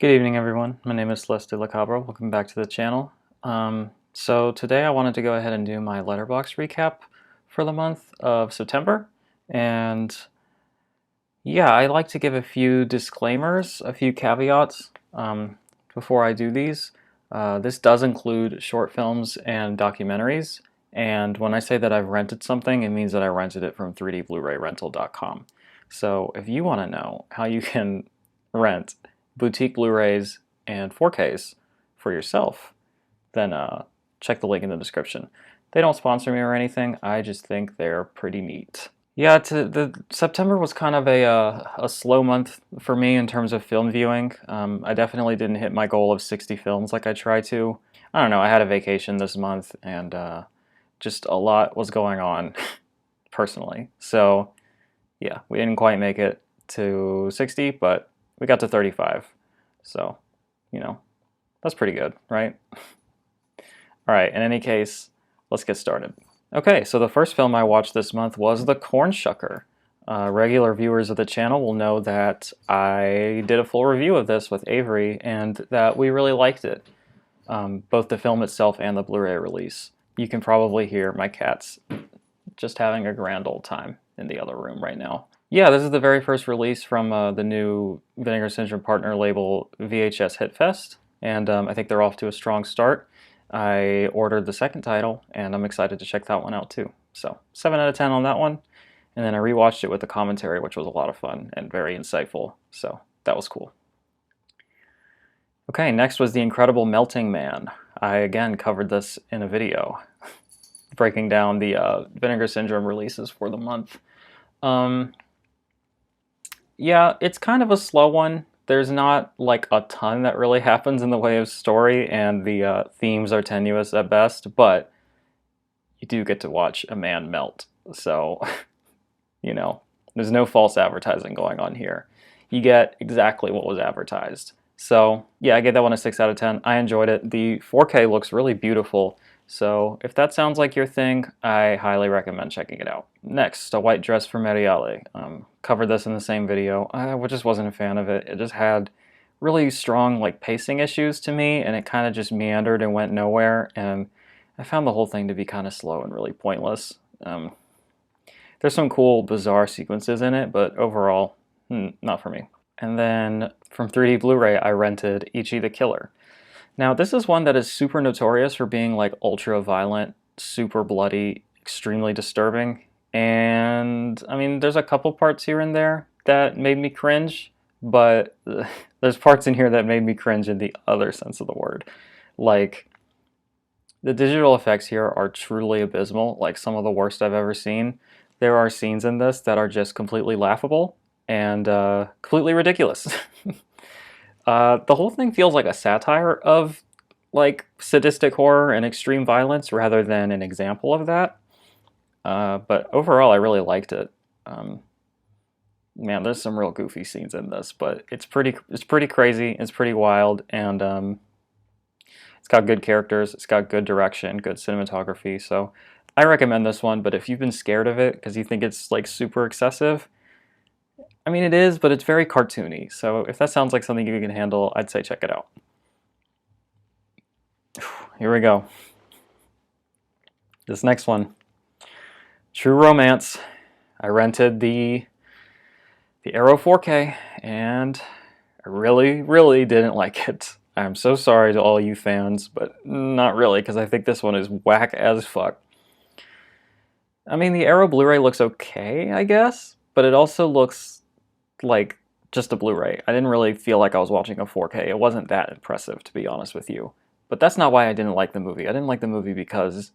Good evening, everyone. My name is Celeste Lacabra. Welcome back to the channel. So today I wanted to go ahead and do my Letterboxd recap for the month of September. And yeah, I like to give a few disclaimers, a few caveats before I do these. This does include short films and documentaries. And when I say that I've rented something, it means that I rented it from 3dblu-rayrental.com. So if you want to know how you can rent boutique Blu-rays and 4Ks for yourself, then check the link in the description. They don't sponsor me or anything. I just think they're pretty neat. Yeah, the September was kind of a slow month for me in terms of film viewing. I definitely didn't hit my goal of 60 films like I tried to. I don't know, I had a vacation this month and just a lot was going on personally. So yeah, we didn't quite make it to 60, but we got to 35. So, you know, that's pretty good, right? All right, in any case, let's get started. Okay, so the first film I watched this month was The Corn Shucker. Regular viewers of the channel will know that I did a full review of this with Avery and that we really liked it. Both the film itself and the Blu-ray release. You can probably hear my cats just having a grand old time in the other room right now. Yeah, this is the very first release from the new Vinegar Syndrome partner label VHS Hitfest, and I think they're off to a strong start. I ordered the second title, and I'm excited to check that one out too. So 7 out of 10 on that one, and then I rewatched it with the commentary, which was a lot of fun and very insightful, so that was cool. Okay, next was The Incredible Melting Man. I again covered this in a video, breaking down the Vinegar Syndrome releases for the month. Yeah, it's kind of a slow one. There's not like a ton that really happens in the way of story, and the themes are tenuous at best, but you do get to watch a man melt. So, you know, there's no false advertising going on here. You get exactly what was advertised. So, yeah, I gave that one a 6 out of 10. I enjoyed it. The 4K looks really beautiful. So if that sounds like your thing, I highly recommend checking it out. Next, A White Dress for Mariale. Covered this in the same video. I just wasn't a fan of it. It just had really strong like pacing issues to me, and it kind of just meandered and went nowhere, and I found the whole thing to be kind of slow and really pointless. There's some cool, bizarre sequences in it, but overall, not for me. And then from 3D Blu-ray, I rented Ichi the Killer. Now, this is one that is super notorious for being like ultra violent, super bloody, extremely disturbing. And I mean, there's a couple parts here and there that made me cringe, but there's parts in here that made me cringe in the other sense of the word. Like, the digital effects here are truly abysmal, like some of the worst I've ever seen. There are scenes in this that are just completely laughable and completely ridiculous. The whole thing feels like a satire of like sadistic horror and extreme violence rather than an example of that. But overall, I really liked it. Man, there's some real goofy scenes in this, but it's pretty crazy. It's pretty wild, and it's got good characters. It's got good direction, good cinematography. So I recommend this one. But if you've been scared of it because you think it's like super excessive, I mean, it is, but it's very cartoony. So if that sounds like something you can handle, I'd say check it out. Here we go. This next one, True Romance. I rented the Arrow 4K, and I really didn't like it. I'm so sorry to all you fans, but not really, because I think this one is whack as fuck. I mean, the Arrow Blu-ray looks okay, I guess, but it also looks like just a Blu-ray. I didn't really feel like I was watching a 4K. It wasn't that impressive, to be honest with you. But that's not why I didn't like the movie. I didn't like the movie because,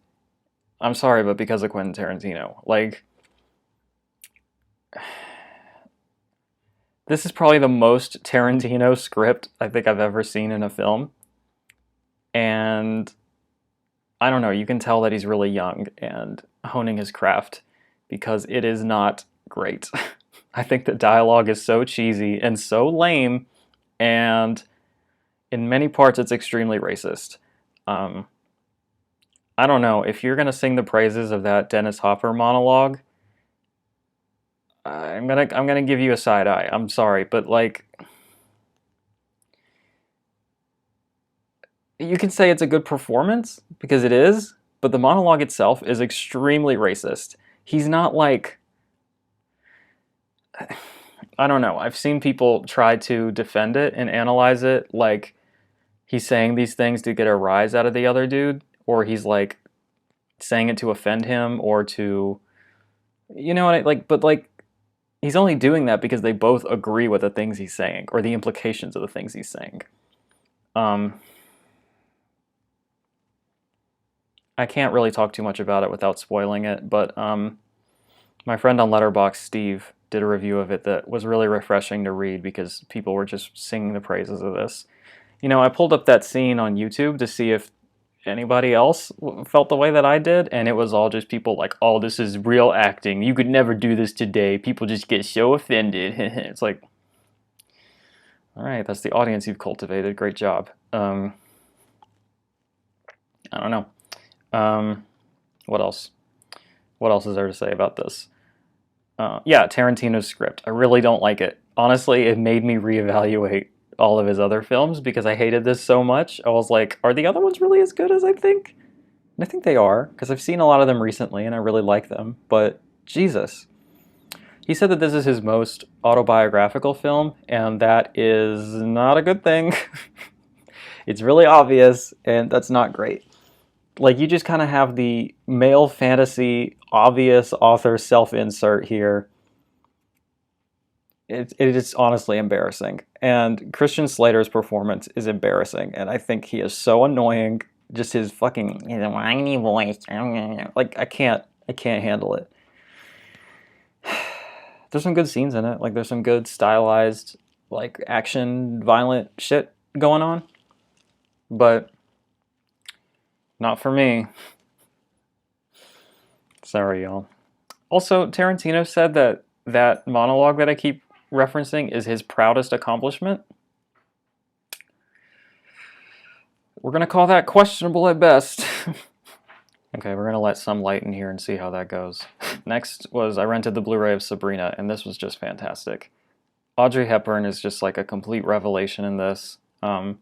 I'm sorry, but because of Quentin Tarantino. Like, this is probably the most Tarantino script I think I've ever seen in a film. And I don't know, you can tell that he's really young and honing his craft because it is not great. I think the dialogue is so cheesy and so lame, and in many parts it's extremely racist. I don't know, if you're gonna sing the praises of that Dennis Hopper monologue, I'm gonna give you a side eye. I'm sorry, but like, you can say it's a good performance, because it is, but the monologue itself is extremely racist. He's not like... I don't know. I've seen people try to defend it and analyze it like he's saying these things to get a rise out of the other dude, or he's like saying it to offend him, or to, you know what I like, but like he's only doing that because they both agree with the things he's saying or the implications of the things he's saying. I can't really talk too much about it without spoiling it, but my friend on Letterboxd, Steve, did a review of it that was really refreshing to read because people were just singing the praises of this. You know, I pulled up that scene on YouTube to see if anybody else felt the way that I did, and it was all just people like, oh, this is real acting. You could never do this today. People just get so offended. It's like, all right, that's the audience you've cultivated. Great job. I don't know. What else? What else is there to say about this? Yeah, Tarantino's script. I really don't like it. Honestly, it made me reevaluate all of his other films because I hated this so much. I was like, are the other ones really as good as I think? And I think they are, because I've seen a lot of them recently and I really like them, but Jesus. He said that this is his most autobiographical film, and that is not a good thing. It's really obvious, and that's not great. Like, you just kind of have the male fantasy, obvious author self-insert here. It is honestly embarrassing. And Christian Slater's performance is embarrassing, and I think he is so annoying. Just his fucking whiny voice. Like, I can't handle it. There's some good scenes in it. Like, there's some good stylized, like, action, violent shit going on. But not for me. Sorry, y'all. Also, Tarantino said that that monologue that I keep referencing is his proudest accomplishment. We're going to call that questionable at best. Okay, we're going to let some light in here and see how that goes. Next was I rented the Blu-ray of Sabrina, and this was just fantastic. Audrey Hepburn is just like a complete revelation in this. The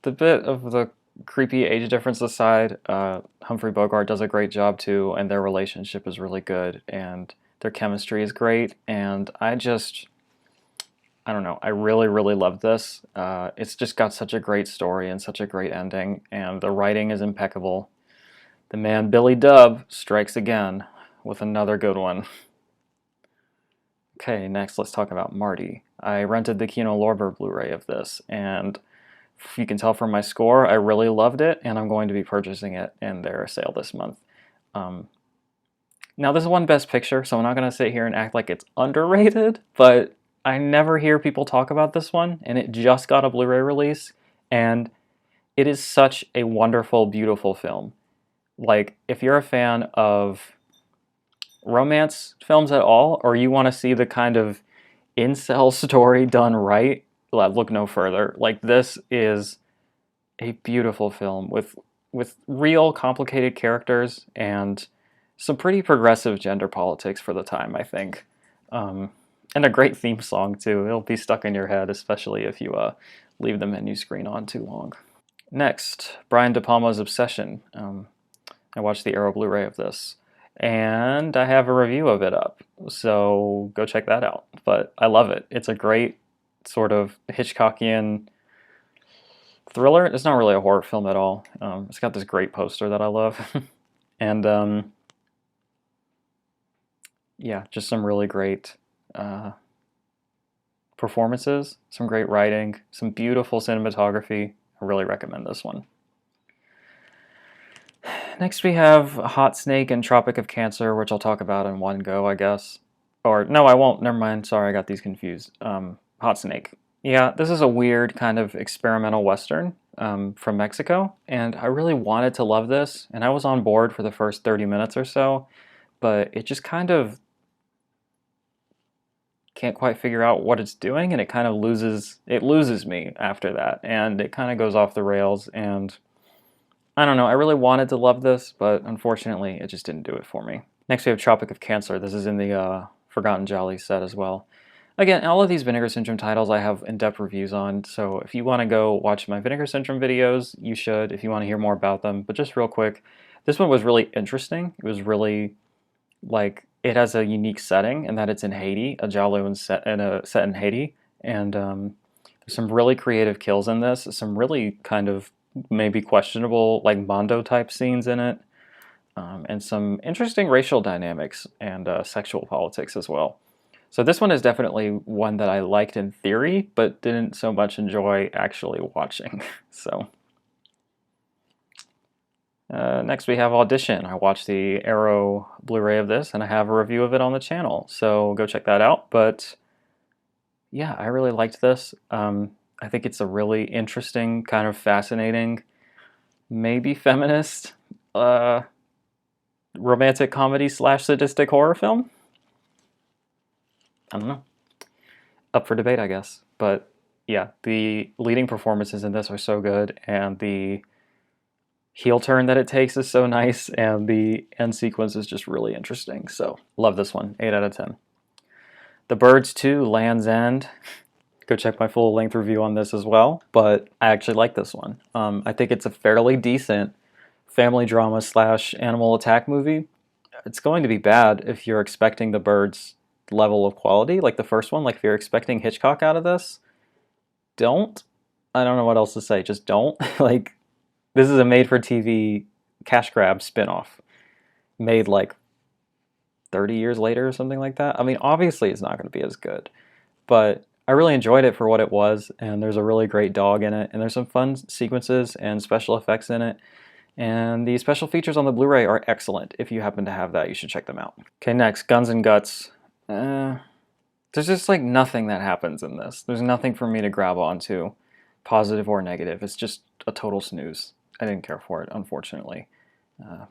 bit of the creepy age difference aside, Humphrey Bogart does a great job too, and their relationship is really good, and their chemistry is great, and I don't know, I really, really love this. It's just got such a great story and such a great ending, and the writing is impeccable. The man Billy Dub strikes again with another good one. Okay, next let's talk about Marty. I rented the Kino Lorber Blu-ray of this, and if you can tell from my score, I really loved it, and I'm going to be purchasing it in their sale this month. Now, this is one Best Picture, so I'm not going to sit here and act like it's underrated, but I never hear people talk about this one, and it just got a Blu-ray release, and it is such a wonderful, beautiful film. Like, if you're a fan of romance films at all, or you want to see the kind of incel story done right, look no further. Like, this is a beautiful film with real complicated characters and some pretty progressive gender politics for the time, I think. And a great theme song too. It'll be stuck in your head, especially if you leave the menu screen on too long. Next, Brian De Palma's Obsession. I watched the Arrow Blu-ray of this, and I have a review of it up, so go check that out. But I love it. It's a great sort of Hitchcockian thriller. It's not really a horror film at all. It's got this great poster that I love. And yeah, just some really great performances, some great writing, some beautiful cinematography. I really recommend this one. Next we have Hot Snake and Tropic of Cancer, which I'll talk about in one go, I guess. Or, no, I won't. Never mind. Sorry, I got these confused. Hot Snake. Yeah, this is a weird kind of experimental Western from Mexico, and I really wanted to love this, and I was on board for the first 30 minutes or so, but it just kind of can't quite figure out what it's doing, and it kind of loses me after that, and it kind of goes off the rails, and I don't know, I really wanted to love this, but unfortunately it just didn't do it for me. Next we have Tropic of Cancer. This is in the Forgotten Jolly set as well. Again, all of these Vinegar Syndrome titles I have in-depth reviews on, so if you want to go watch my Vinegar Syndrome videos, you should if you want to hear more about them. But just real quick, this one was really interesting. It was really, like, it has a unique setting in that it's in Haiti, a Jalo set in Haiti, and there's some really creative kills in this, some really kind of maybe questionable, like, Mondo type scenes in it, and some interesting racial dynamics and sexual politics as well. So this one is definitely one that I liked in theory, but didn't so much enjoy actually watching. So next we have Audition. I watched the Arrow Blu-ray of this, and I have a review of it on the channel, so go check that out. But yeah, I really liked this. I think it's a really interesting, kind of fascinating, maybe feminist, romantic comedy / sadistic horror film. I don't know. Up for debate, I guess. But yeah, the leading performances in this are so good, and the heel turn that it takes is so nice, and the end sequence is just really interesting. So love this one. 8 out of 10. The Birds 2, Land's End. Go check my full length review on this as well, but I actually like this one. I think it's a fairly decent family drama / animal attack movie. It's going to be bad if you're expecting the Birds level of quality like the first one. Like if you're expecting Hitchcock out of this, don't. I don't know what else to say. Just don't. Like, this is a made-for-TV cash grab spin-off made like 30 years later or something like that. I mean, obviously it's not going to be as good, but I really enjoyed it for what it was, and there's a really great dog in it, and there's some fun sequences and special effects in it, and the special features on the Blu-ray are excellent. If you happen to have that, you should check them out. Okay, next, Guns and Guts. There's just like nothing that happens in this. There's nothing for me to grab onto, positive or negative. It's just a total snooze. I didn't care for it, unfortunately.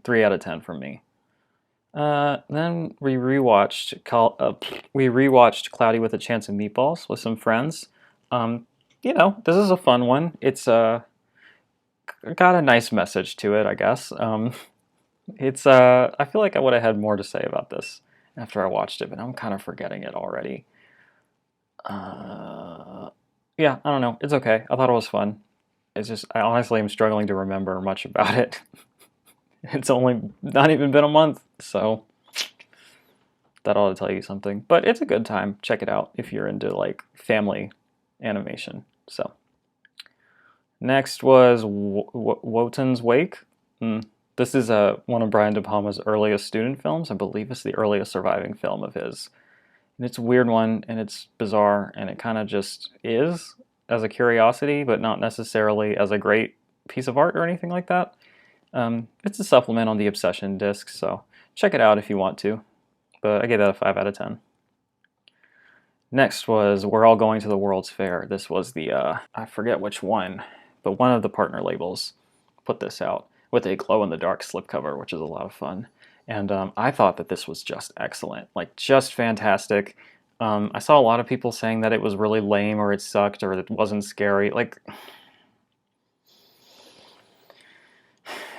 3 out of 10 from me. Then we rewatched Cloudy with a Chance of Meatballs with some friends. You know, this is a fun one. It's got a nice message to it, I guess. I feel like I would have had more to say about this after I watched it, but I'm kind of forgetting it already. Yeah, I don't know. It's okay. I thought it was fun. It's just, I honestly am struggling to remember much about it. It's only not even been a month, so that ought to tell you something. But it's a good time. Check it out if you're into like family animation. So next was Wokens Wake. This is one of Brian De Palma's earliest student films. I believe it's the earliest surviving film of his. And it's a weird one, and it's bizarre, and it kind of just is as a curiosity, but not necessarily as a great piece of art or anything like that. It's a supplement on the Obsession disc, so check it out if you want to. But I gave that a 5 out of 10. Next was We're All Going to the World's Fair. This was the, I forget which one, but one of the partner labels put this out with a glow-in-the-dark slipcover, which is a lot of fun. And I thought that this was just excellent, like just fantastic. I saw a lot of people saying that it was really lame or it sucked or it wasn't scary. Like,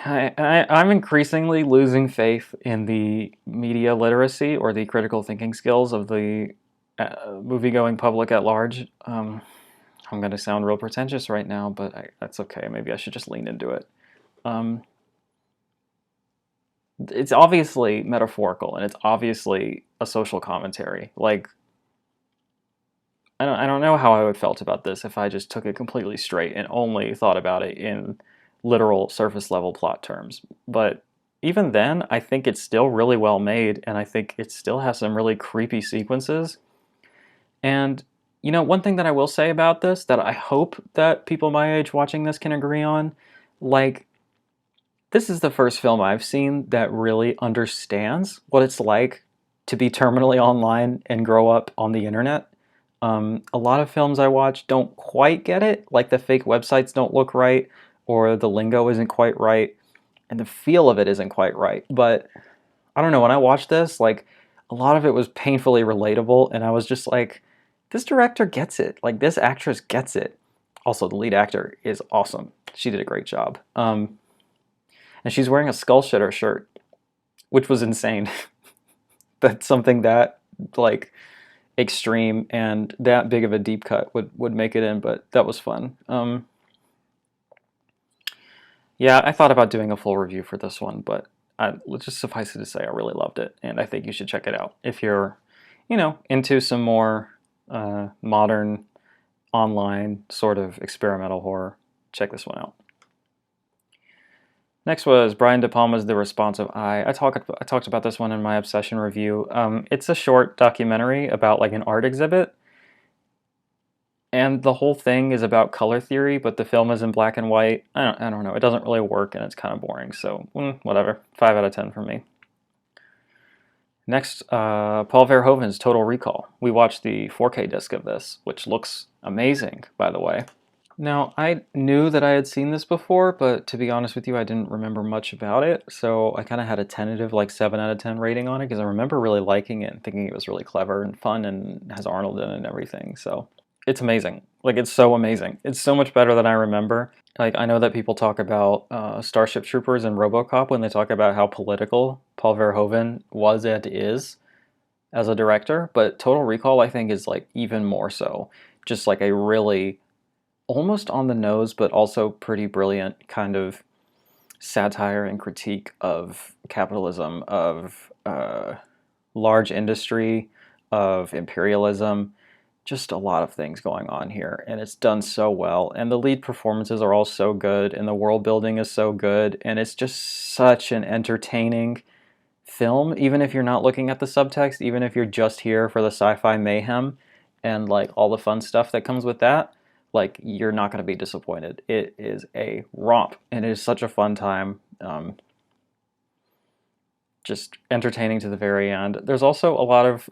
I'm increasingly losing faith in the media literacy or the critical thinking skills of the movie-going public at large. I'm going to sound real pretentious right now, but that's okay. Maybe I should just lean into it. It's obviously metaphorical, and it's obviously a social commentary. Like, I don't know how I would felt about this if I just took it completely straight and only thought about it in literal surface level plot terms. But even then, I think it's still really well made, and I think it still has some really creepy sequences. And, you know, one thing that I will say about this that I hope that people my age watching this can agree on, like, this is the first film I've seen that really understands what it's like to be terminally online and grow up on the internet. A lot of films I watch don't quite get it, like the fake websites don't look right, or the lingo isn't quite right, and the feel of it isn't quite right. But I don't know, when I watched this, like, a lot of it was painfully relatable, and I was just like, this director gets it. Like, this actress gets it. Also, the lead actor is awesome. She did a great job. And she's wearing a Skull Shitter shirt, which was insane. That's something that, like, extreme and that big of a deep cut would make it in, but that was fun. Yeah, I thought about doing a full review for this one, but let's just suffice it to say I really loved it, and I think you should check it out if you're, into some more modern, online sort of experimental horror. Check this one out. Next was Brian De Palma's The Responsive Eye. I talked about this one in my Obsession review. It's a short documentary about like an art exhibit, and the whole thing is about color theory, but the film is in black and white. I don't know. It doesn't really work, and it's kind of boring. So whatever. 5 out of 10 for me. Next, Paul Verhoeven's Total Recall. We watched the 4K disc of this, which looks amazing, by the way. Now, I knew that I had seen this before, but to be honest with you, I didn't remember much about it, so I kind of had a tentative like 7 out of 10 rating on it, because I remember really liking it and thinking it was really clever and fun and has Arnold in it and everything, so it's amazing. Like, it's so amazing. It's so much better than I remember. Like, I know that people talk about Starship Troopers and RoboCop when they talk about how political Paul Verhoeven was and is as a director, but Total Recall, I think, is like even more so. Just like a really almost on the nose, but also pretty brilliant kind of satire and critique of capitalism, of large industry, of imperialism, just a lot of things going on here. And it's done so well. And the lead performances are all so good, and the world building is so good. And it's just such an entertaining film, even if you're not looking at the subtext, even if you're just here for the sci-fi mayhem and like all the fun stuff that comes with that. Like, you're not going to be disappointed. It is a romp, and it is such a fun time. Just entertaining to the very end. There's also a lot of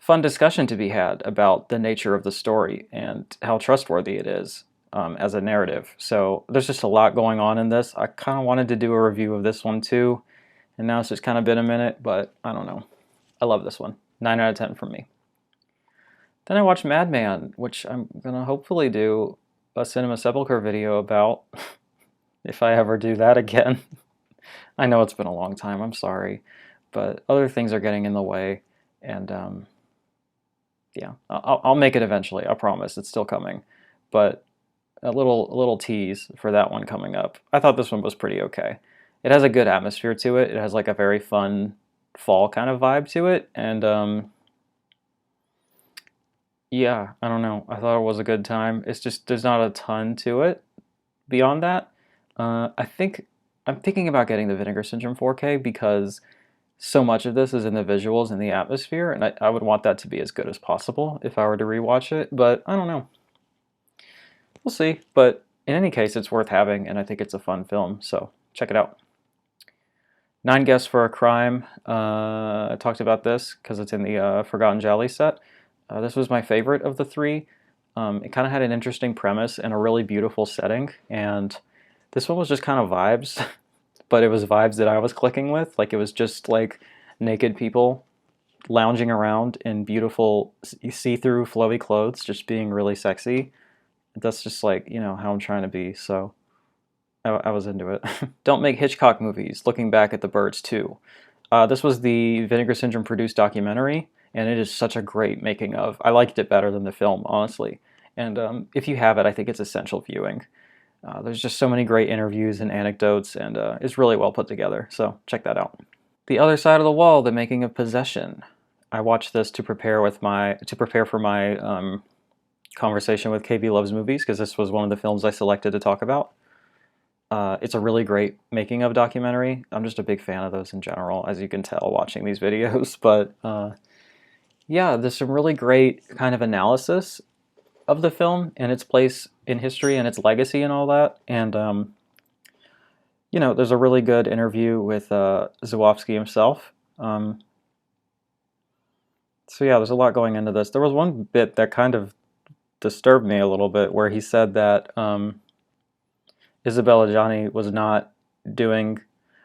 fun discussion to be had about the nature of the story and how trustworthy it is as a narrative. So there's just a lot going on in this. I kind of wanted to do a review of this one too, and now it's just kind of been a minute, but I don't know. I love this one. 9 out of 10 from me. Then I watched Madman, which I'm going to hopefully do a Cinema Sepulchre video about if I ever do that again. I know it's been a long time, I'm sorry, but other things are getting in the way, and yeah, I'll make it eventually, I promise, it's still coming, but a little tease for that one coming up. I thought this one was pretty okay. It has a good atmosphere to it, it has like a very fun fall kind of vibe to it, and yeah, I don't know. I thought it was a good time. It's just there's not a ton to it beyond that. I think I'm thinking about getting the Vinegar Syndrome 4K because so much of this is in the visuals and the atmosphere, and I would want that to be as good as possible if I were to rewatch it, but I don't know. We'll see, but in any case, it's worth having, and I think it's a fun film, so check it out. 9 Guests for a Crime. I talked about this because it's in the Forgotten Jolly set. This was my favorite of the 3. It kind of had an interesting premise and a really beautiful setting, and this one was just kind of vibes, but it was vibes that I was clicking with. Like, it was just like naked people lounging around in beautiful see-through flowy clothes, just being really sexy. That's just like, how I'm trying to be, so I was into it. Don't Make Hitchcock Movies, Looking Back at the Birds 2. This was the Vinegar Syndrome produced documentary, and it is such a great making of. I liked it better than the film, honestly. And if you have it, I think it's essential viewing. There's just so many great interviews and anecdotes, and it's really well put together, so check that out. The Other Side of the Wall, The Making of Possession. I watched this to prepare for my conversation with KB Loves Movies, because this was one of the films I selected to talk about. It's a really great making of documentary. I'm just a big fan of those in general, as you can tell watching these videos, but yeah, there's some really great kind of analysis of the film and its place in history and its legacy and all that. And, there's a really good interview with Zawofsky himself. So yeah, there's a lot going into this. There was one bit that kind of disturbed me a little bit where he said that Isabelle Adjani was not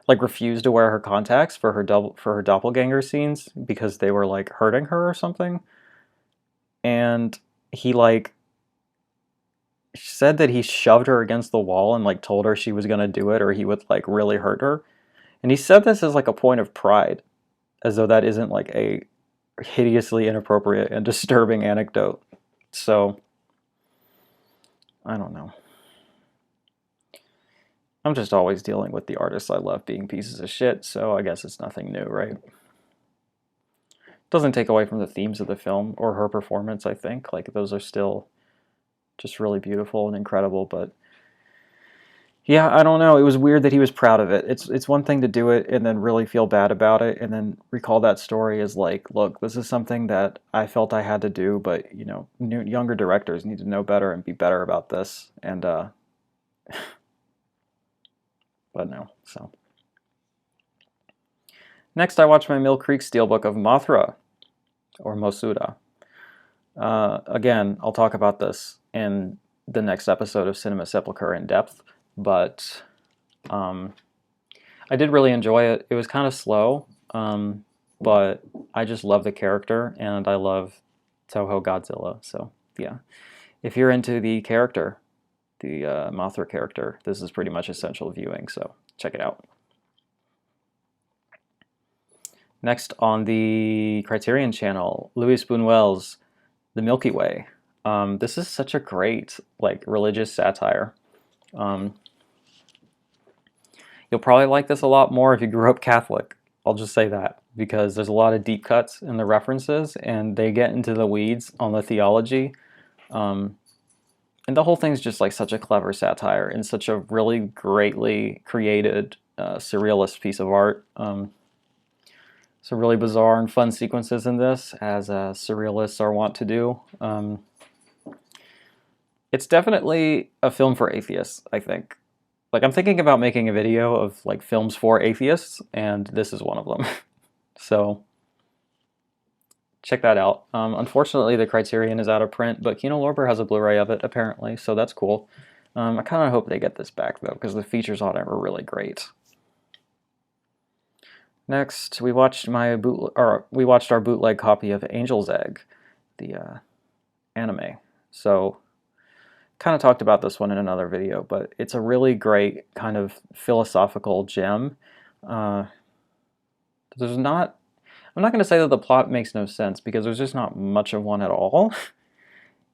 refused to wear her contacts for her doppelganger scenes because they were like hurting her or something. And he said that he shoved her against the wall and like told her she was gonna do it or he would like really hurt her. And he said this as like a point of pride, as though that isn't like a hideously inappropriate and disturbing anecdote. So, I don't know. I'm just always dealing with the artists I love being pieces of shit, so I guess it's nothing new, right? Doesn't take away from the themes of the film or her performance, I think. Like, those are still just really beautiful and incredible, but yeah, I don't know. It was weird that he was proud of it. It's one thing to do it and then really feel bad about it and then recall that story as like, look, this is something that I felt I had to do, but you know, younger directors need to know better and be better about this. And but no. So next, I watched my Mill Creek Steelbook of Mothra or Mosura. Again, I'll talk about this in the next episode of Cinema Sepulchre in depth, but I did really enjoy it. It was kind of slow, but I just love the character, and I love Toho Godzilla. So yeah, if you're into the character, the Mothra character, this is pretty much essential viewing, so check it out. Next on the Criterion channel, Louis Buñuel's The Milky Way. This is such a great like religious satire. You'll probably like this a lot more if you grew up Catholic. I'll just say that, because there's a lot of deep cuts in the references, and they get into the weeds on the theology. And the whole thing's just like such a clever satire and such a really greatly created surrealist piece of art. Some really bizarre and fun sequences in this, as surrealists are wont to do. It's definitely a film for atheists, I think. Like, I'm thinking about making a video of like films for atheists, and this is one of them. So check that out. Unfortunately, the Criterion is out of print, but Kino Lorber has a Blu-ray of it apparently, so that's cool. I kind of hope they get this back though, because the features on it were really great. Next, we watched our bootleg copy of Angel's Egg, the anime. So kind of talked about this one in another video, but it's a really great kind of philosophical gem. I'm not going to say that the plot makes no sense, because there's just not much of one at all.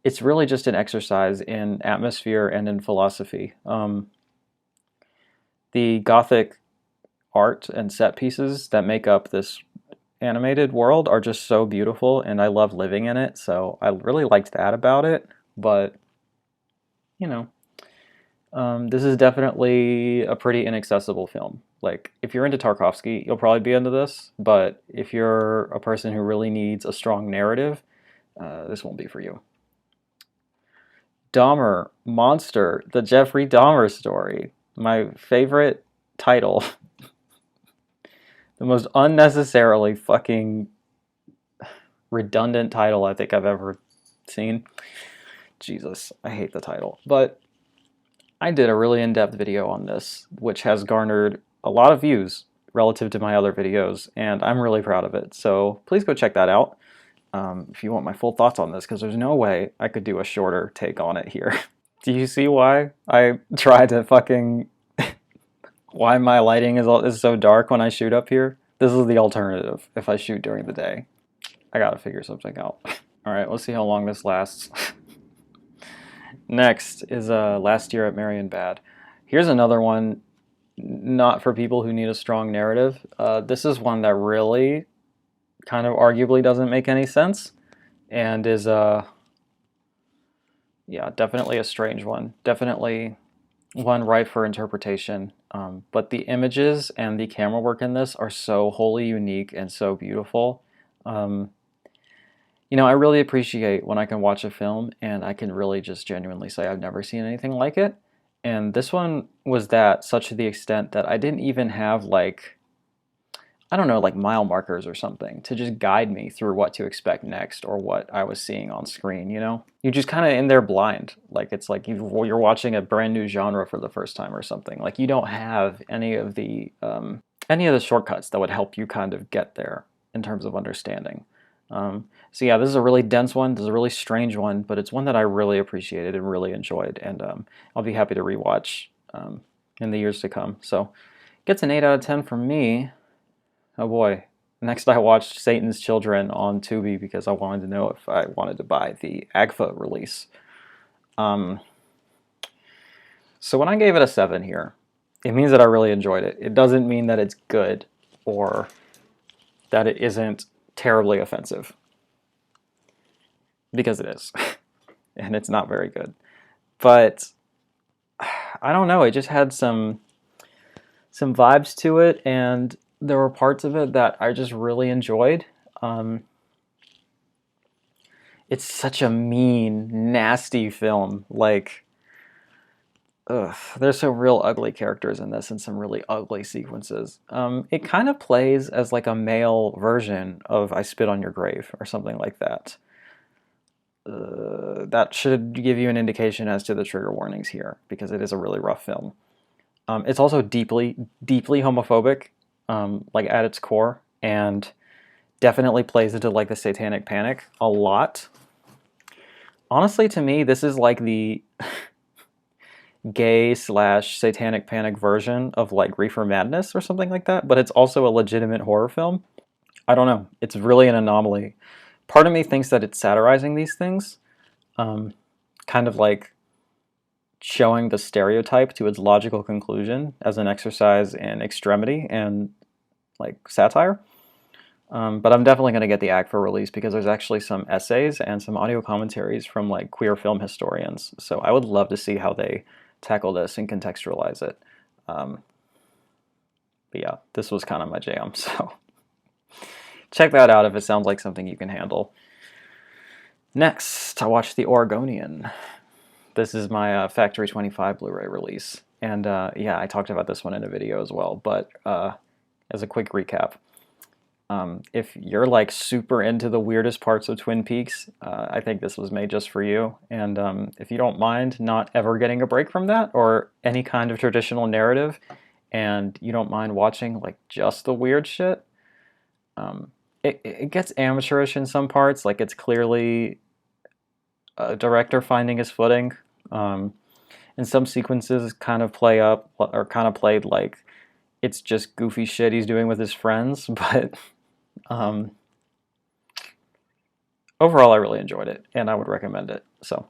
It's really just an exercise in atmosphere and in philosophy. The Gothic art and set pieces that make up this animated world are just so beautiful, and I love living in it, so I really liked that about it. But you know, this is definitely a pretty inaccessible film. Like, if you're into Tarkovsky, you'll probably be into this, but if you're a person who really needs a strong narrative, this won't be for you. Dahmer, Monster, the Jeffrey Dahmer story. My favorite title. The most unnecessarily fucking redundant title I think I've ever seen. Jesus, I hate the title. But I did a really in-depth video on this, which has garnered a lot of views relative to my other videos, and I'm really proud of it. So please go check that out if you want my full thoughts on this, because there's no way I could do a shorter take on it here. Do you see why I try to fucking... why my lighting is so dark when I shoot up here? This is the alternative if I shoot during the day. I gotta figure something out. Alright, let's see how long this lasts. Next is Last Year at Marienbad. Here's another one not for people who need a strong narrative. This is one that really kind of arguably doesn't make any sense, and is yeah, definitely a strange one. Definitely one ripe for interpretation. But the images and the camera work in this are so wholly unique and so beautiful. You know, I really appreciate when I can watch a film and I can really just genuinely say I've never seen anything like it. And this one was that, such to the extent that I didn't even have, like, I don't know, like mile markers or something to just guide me through what to expect next or what I was seeing on screen, you know? You're just kind of in there blind. Like, it's like you're watching a brand new genre for the first time or something. Like, you don't have any of the shortcuts that would help you kind of get there in terms of understanding. So yeah, this is a really dense one. This is a really strange one, but it's one that I really appreciated and really enjoyed, and I'll be happy to rewatch in the years to come. So, gets an 8 out of 10 from me. Oh boy, Next, I watched Satan's Children on Tubi because I wanted to know if I wanted to buy the AGFA release. Um, so when I gave it a 7 here, it means that I really enjoyed it. It doesn't mean that it's good or that it isn't terribly offensive, because it is, and it's not very good. But I don't know, it just had some vibes to it, and there were parts of it that I just really enjoyed. It's such a mean, nasty film. Like, ugh, there's some real ugly characters in this and some really ugly sequences. It kind of plays as like a male version of I Spit on Your Grave or something like that. That should give you an indication as to the trigger warnings here, because it is a really rough film. It's also deeply, deeply homophobic, like at its core, and definitely plays into like the satanic panic a lot. Honestly, to me, this is like the gay slash satanic panic version of like Reefer Madness or something like that, but it's also a legitimate horror film. I don't know. It's really an anomaly. Part of me thinks that it's satirizing these things, kind of like showing the stereotype to its logical conclusion as an exercise in extremity and like satire. But I'm definitely going to get the AGFA release because there's actually some essays and some audio commentaries from like queer film historians. So I would love to see how they tackle this and contextualize it. But yeah, this was kind of my jam. So check that out if it sounds like something you can handle. Next, I watched The Oregonian. This is my Factory 25 Blu-ray release. And yeah, I talked about this one in a video as well. But as a quick recap, if you're like super into the weirdest parts of Twin Peaks, I think this was made just for you. And if you don't mind not ever getting a break from that or any kind of traditional narrative, and you don't mind watching like just the weird shit, it gets amateurish in some parts. Like it's clearly a director finding his footing. And some sequences kind of play up or kind of played like it's just goofy shit he's doing with his friends, but overall, I really enjoyed it, and I would recommend it. So,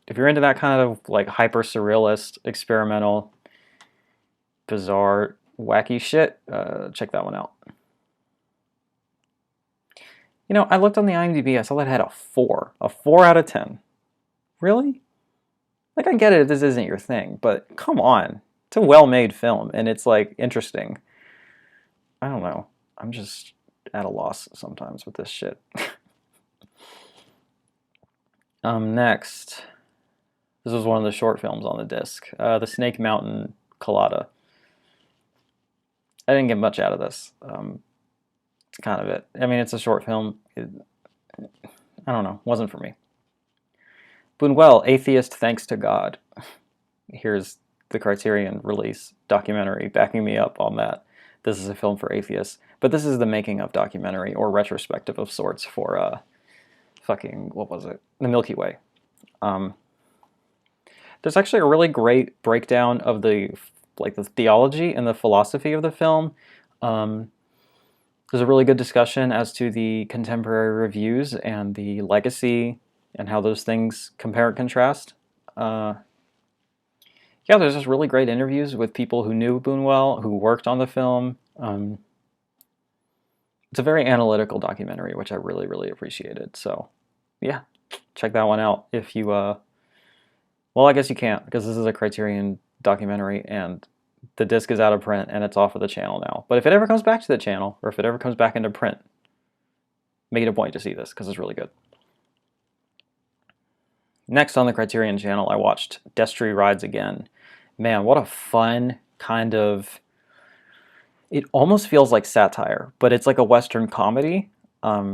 if you're into that kind of like hyper surrealist, experimental, bizarre, wacky shit, check that one out. You know, I looked on the IMDb, I saw that it had a 4 out of 10. Really? Like, I get it if this isn't your thing, but come on. It's a well-made film, and it's like interesting. I don't know. I'm just at a loss sometimes with this shit. Next, this was one of the short films on the disc, the Snake Mountain Colada. I didn't get much out of this. It's kind of it. I mean, it's a short film. I don't know. Wasn't for me. Buñuel, Atheist Thanks to God. Here's the Criterion release documentary backing me up on that. This is a film for atheists. But this is the making of documentary or retrospective of sorts for what was it? The Milky Way. There's actually a really great breakdown of the theology and the philosophy of the film. There's a really good discussion as to the contemporary reviews and the legacy and how those things compare and contrast. Yeah, there's just really great interviews with people who knew Buñuel, who worked on the film. It's a very analytical documentary, which I really, really appreciated. So, yeah, check that one out if you, well, I guess you can't, because this is a Criterion documentary, and the disc is out of print, and it's off of the channel now. But if it ever comes back to the channel, or if it ever comes back into print, make it a point to see this, because it's really good. Next on the Criterion channel, I watched Destry Rides Again. Man, what a fun kind of... It almost feels like satire, but it's like a Western comedy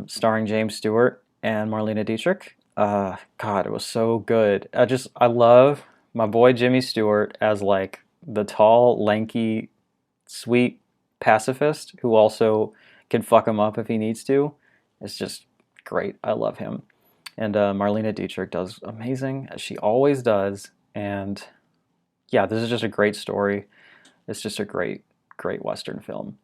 starring James Stewart and Marlene Dietrich. God, it was so good. I love my boy Jimmy Stewart as like the tall, lanky, sweet pacifist who also can fuck him up if he needs to. It's just great. I love him. And Marlene Dietrich does amazing, as she always does. And yeah, this is just a great story. It's just a great, great Western film.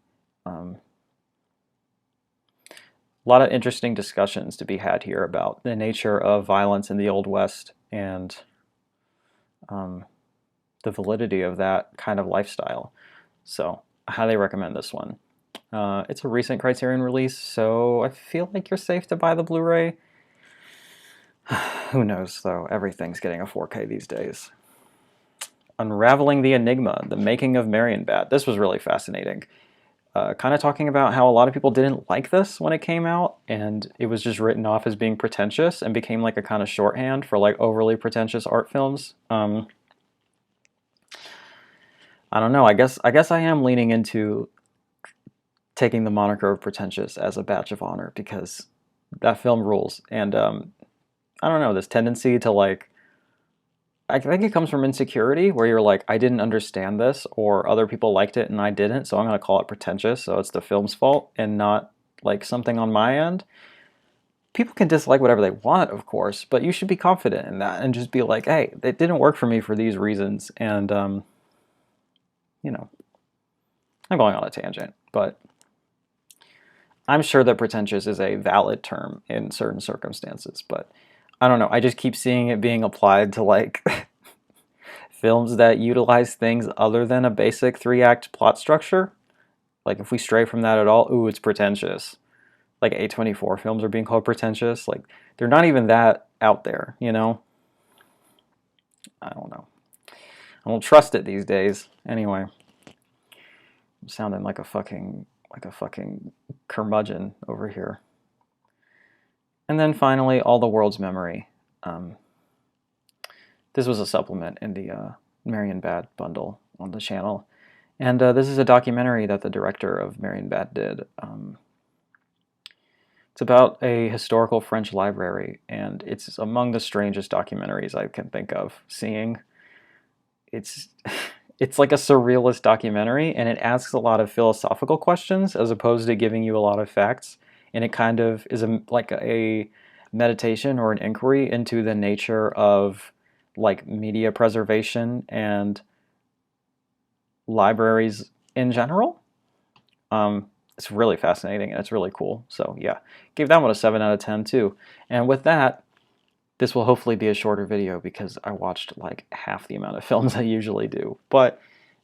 a lot of interesting discussions to be had here about the nature of violence in the Old West and the validity of that kind of lifestyle. So I highly recommend this one. It's a recent Criterion release, so I feel like you're safe to buy the Blu-ray. Who knows, though? Everything's getting a 4K these days. Unraveling the Enigma, the making of Marienbad. This was really fascinating. Kind of talking about how a lot of people didn't like this when it came out, and it was just written off as being pretentious and became like a kind of shorthand for like overly pretentious art films. I don't know. I guess I am leaning into taking the moniker of pretentious as a badge of honor because that film rules. And I don't know, this tendency to like, I think it comes from insecurity where you're like, I didn't understand this, or other people liked it and I didn't, so I'm going to call it pretentious, so it's the film's fault and not like something on my end. People can dislike whatever they want, of course, but you should be confident in that and just be like, hey, it didn't work for me for these reasons. And, you know, I'm going on a tangent, but I'm sure that pretentious is a valid term in certain circumstances, but I don't know. I just keep seeing it being applied to like films that utilize things other than a basic 3-act plot structure. Like if we stray from that at all, ooh, it's pretentious. Like A24 films are being called pretentious. Like they're not even that out there, you know? I don't know. I don't trust it these days. Anyway, I'm sounding like a fucking curmudgeon over here. And then finally, All the World's Memory. This was a supplement in the Marienbad bundle on the channel. And this is a documentary that the director of Marienbad did. It's about a historical French library, and it's among the strangest documentaries I can think of seeing. It's it's like a surrealist documentary, and it asks a lot of philosophical questions as opposed to giving you a lot of facts. And it kind of is like a meditation or an inquiry into the nature of like media preservation and libraries in general. It's really fascinating and it's really cool. So yeah, gave that one a 7 out of 10 too. And with that, this will hopefully be a shorter video because I watched like half the amount of films I usually do. But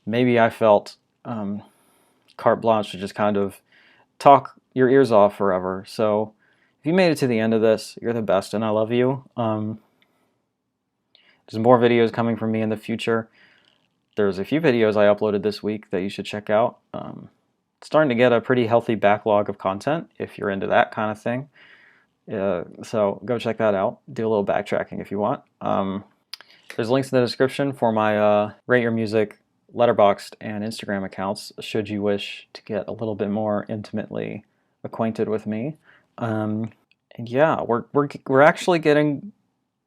maybe I felt carte blanche to just kind of talk your ears off forever. So if you made it to the end of this, you're the best and I love you. There's more videos coming from me in the future. There's a few videos I uploaded this week that you should check out. Starting to get a pretty healthy backlog of content if you're into that kind of thing. So go check that out. Do a little backtracking if you want. There's links in the description for my Rate Your Music, Letterboxd, and Instagram accounts should you wish to get a little bit more intimately acquainted with me. And yeah, we're actually getting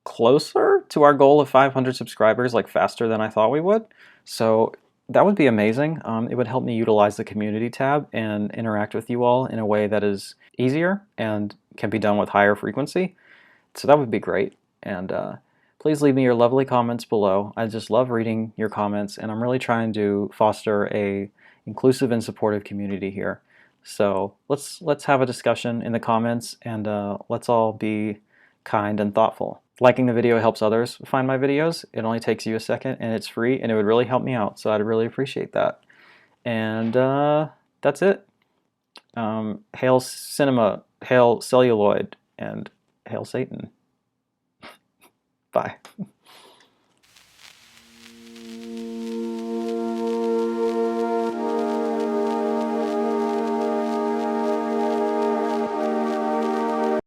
closer to our goal of 500 subscribers, like faster than I thought we would. So that would be amazing. It would help me utilize the community tab and interact with you all in a way that is easier and can be done with higher frequency. So that would be great. And please leave me your lovely comments below. I just love reading your comments, and I'm really trying to foster a inclusive and supportive community here. So let's have a discussion in the comments, and let's all be kind and thoughtful. Liking the video helps others find my videos. It only takes you a second and it's free, and it would really help me out, so I'd really appreciate that. And that's it. Hail cinema, hail celluloid, and hail Satan. Bye.